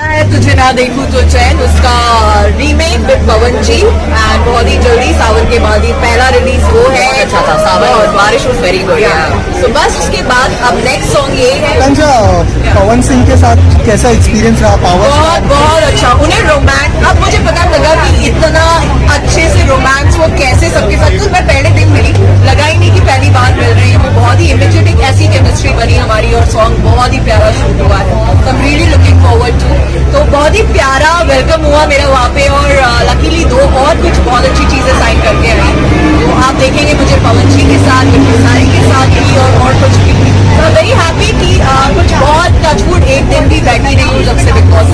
है तुझे ना देखूं तो चैन, उसका remake with Pawan ji and बहुत ही जल्दी सावन के बाद ही पहला रिलीज वो है। अच्छा था सावन और बारिश वाज वेरी गुड। तो बस उसके बाद अब नेक्स्ट सॉन्ग ये है। कंजा, पवन सिंह के साथ कैसा एक्सपीरियंस रहा? पावर बहुत बहुत अच्छा। उन्हें रोमांस, अब मुझे पता लगा कि इतना अच्छे से रोमांस वो कैसे सबके साथ, तो मैं पहले दिन मिली, लगा ही नहीं कि पहली बार मिल रही है। वो बहुत ही इमीडिएट एक ऐसी केमिस्ट्री बनी हमारी और सॉन्ग बहुत ही प्यारा शूट हुआ है। तो I am really looking forward to. तो बहुत ही प्यारा वेलकम हुआ मेरा वहाँ पे और लकीली दो और कुछ बहुत अच्छी चीजें साइन करके आई। तो आप देखेंगे मुझे पवन जी के साथ, सारी के साथ भी और कुछ भी। तो वेरी हैप्पी कि कुछ बहुत टचवुड एक दिन भी बैठी नहीं हूँ जब से बिग बॉस